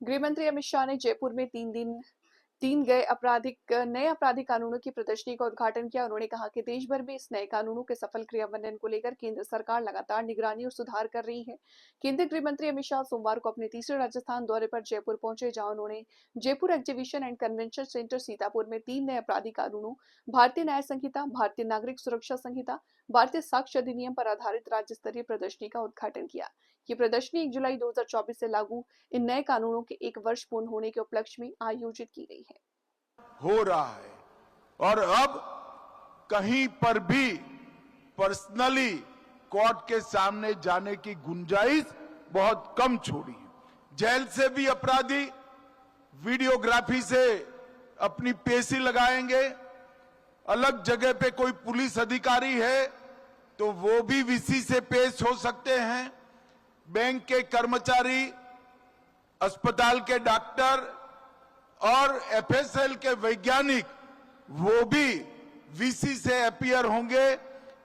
गृह मंत्री अमित शाह ने जयपुर में तीन नए आपराधिक कानूनों की प्रदर्शनी का उद्घाटन किया। उन्होंने कहा कि देश भर में इस नए कानूनों के सफल क्रियान्वयन को लेकर केंद्र सरकार लगातार निगरानी और सुधार कर रही है। केंद्रीय गृह मंत्री अमित शाह सोमवार को अपने तीसरे राजस्थान दौरे पर जयपुर पहुंचे, जहां उन्होंने Jaipur exhibition and convention centre Sitapur में 3 नए आपराधिक कानूनों, भारतीय न्याय संहिता, भारतीय नागरिक सुरक्षा संहिता, भारतीय साक्ष्य अधिनियम पर आधारित राज्य स्तरीय प्रदर्शनी का उद्घाटन किया। ये प्रदर्शनी 1 जुलाई 2024 से लागू इन नए कानूनों के 1 वर्ष पूर्ण होने के उपलक्ष्य में आयोजित की गई है। हो रहा है और अब कहीं पर भी पर्सनली कोर्ट के सामने जाने की गुंजाइश बहुत कम छोड़ी है। जेल से भी अपराधी वीडियोग्राफी से अपनी पेशी लगाएंगे। अलग जगह पे कोई पुलिस अधिकारी है तो वो भी वीसी से पेश हो सकते हैं। बैंक के कर्मचारी, अस्पताल के डॉक्टर और एफएसएल के वैज्ञानिक वो भी वीसी से अपीयर होंगे।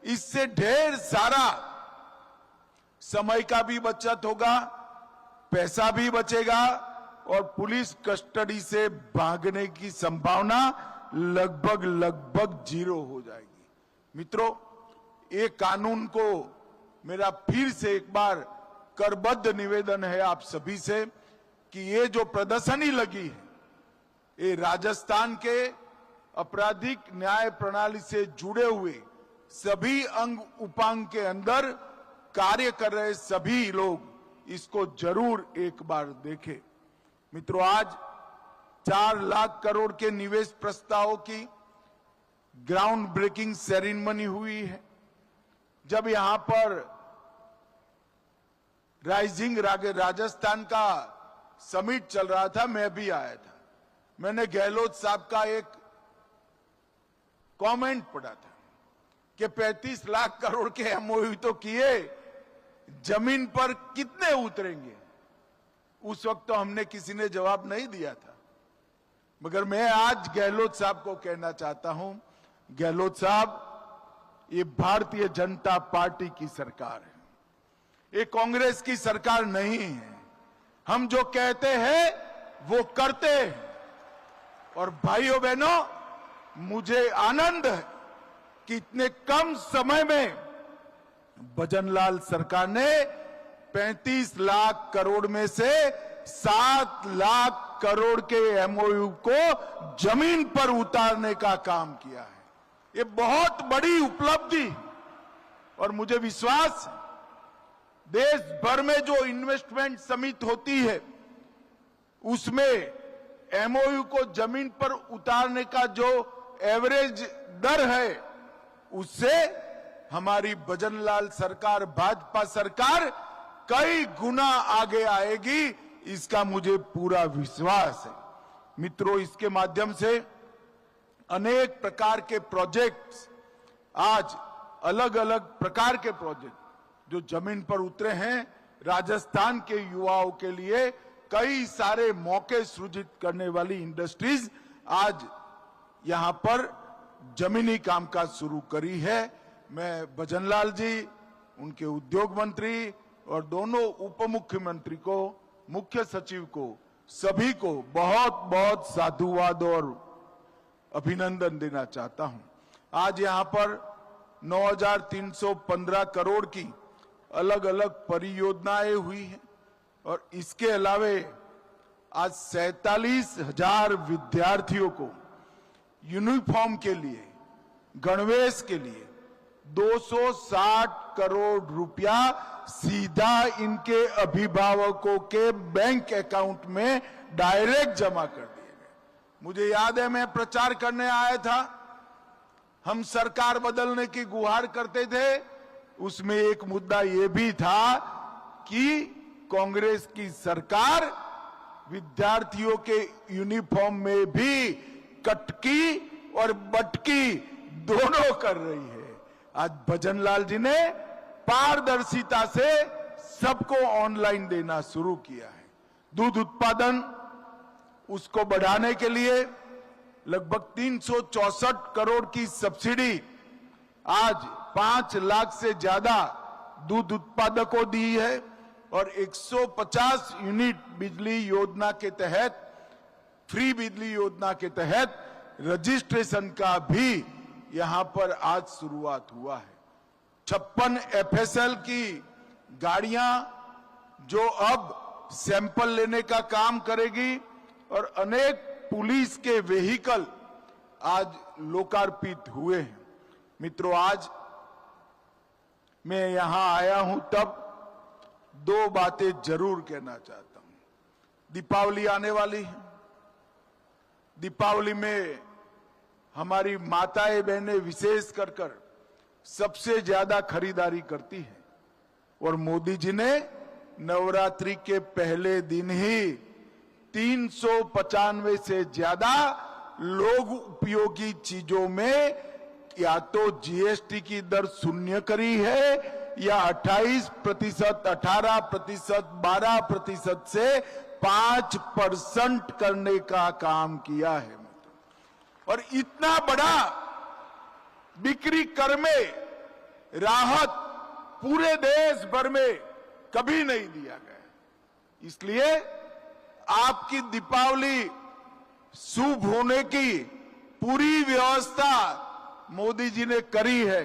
इससे ढेर सारा समय का भी बचत होगा, पैसा भी बचेगा और पुलिस कस्टडी से भागने की संभावना लगभग जीरो हो जाएगी। मित्रों, ये कानून को मेरा फिर से एक बार करबद्ध निवेदन है आप सभी से कि ये जो प्रदर्शनी लगी है ये राजस्थान के आपराधिक न्याय प्रणाली से जुड़े हुए सभी अंग उपांग के अंदर कार्य कर रहे सभी लोग इसको जरूर एक बार देखें। मित्रों, आज 4 लाख करोड़ के निवेश प्रस्तावों की ग्राउंड ब्रेकिंग सेरेमनी हुई है। जब यहां पर राइजिंग राजस्थान का समिट चल रहा था, मैं भी आया था। मैंने गहलोत साहब का एक कमेंट पढ़ा था कि 35 लाख करोड़ के एमओयू तो किए, जमीन पर कितने उतरेंगे। उस वक्त तो हमने किसी ने जवाब नहीं दिया था, मगर मैं आज गहलोत साहब को कहना चाहता हूं, गहलोत साहब, ये भारतीय जनता पार्टी की सरकार है, ये कांग्रेस की सरकार नहीं है। हम जो कहते हैं वो करते हैं। और भाइयों बहनों, मुझे आनंद है कि इतने कम समय में भजनलाल सरकार ने 35 लाख करोड़ में से 7 लाख करोड़ के एमओयू को जमीन पर उतारने का काम किया है। ये बहुत बड़ी उपलब्धि और मुझे विश्वास है देश भर में जो इन्वेस्टमेंट समिट होती है उसमें एमओयू को जमीन पर उतारने का जो एवरेज दर है उससे हमारी भजनलाल सरकार, भाजपा सरकार कई गुना आगे आएगी, इसका मुझे पूरा विश्वास है। मित्रों, इसके माध्यम से अनेक प्रकार के प्रोजेक्ट्स, आज अलग अलग प्रकार के प्रोजेक्ट जो जमीन पर उतरे हैं, राजस्थान के युवाओं के लिए कई सारे मौके सृजित करने वाली इंडस्ट्रीज आज यहां पर जमीनी कामकाज शुरू करी है। मैं भजनलाल जी, उनके उद्योग मंत्री और दोनों उप मुख्यमंत्री को, मुख्य सचिव को, सभी को बहुत बहुत साधुवाद और अभिनंदन देना चाहता हूं। आज यहां पर 9,315 करोड़ की अलग अलग परियोजनाएं हुई हैं और इसके अलावे आज 47,000 विद्यार्थियों को यूनिफॉर्म के लिए, गणवेश के लिए 260 करोड़ रुपया सीधा इनके अभिभावकों के बैंक अकाउंट में डायरेक्ट जमा कर दिए गए। मुझे याद है, मैं प्रचार करने आया था, हम सरकार बदलने की गुहार करते थे। उसमें एक मुद्दा यह भी था कि कांग्रेस की सरकार विद्यार्थियों के यूनिफॉर्म में भी कटकी और बटकी दोनों कर रही है। आज भजनलाल जी ने पारदर्शिता से सबको ऑनलाइन देना शुरू किया है। दूध उत्पादन, उसको बढ़ाने के लिए लगभग 364 करोड़ की सब्सिडी आज 5 लाख से ज्यादा दूध उत्पादकों दी है और 150 यूनिट बिजली योजना के तहत, फ्री बिजली योजना के तहत रजिस्ट्रेशन का भी यहां पर आज शुरुआत हुआ है। 56 FSL की गाड़ियां जो अब सैंपल लेने का काम करेगी और अनेक पुलिस के व्हीकल आज लोकार्पित हुए हैं। मित्रों, आज मैं यहां आया हूं तब 2 बातें जरूर कहना चाहता हूं। दीपावली आने वाली है। दीपावली में हमारी माताएं बहनें विशेष कर सबसे ज्यादा खरीदारी करती हैं और मोदी जी ने नवरात्रि के पहले दिन ही 395 से ज्यादा लोग उपयोगी चीजों में या तो जीएसटी की दर शून्य करी है या 28%, 18%, 12% से 5% करने का काम किया है। और इतना बड़ा बिक्री कर में राहत पूरे देश भर में कभी नहीं दिया गया। इसलिए आपकी दीपावली शुभ होने की पूरी व्यवस्था मोदी जी ने करी है।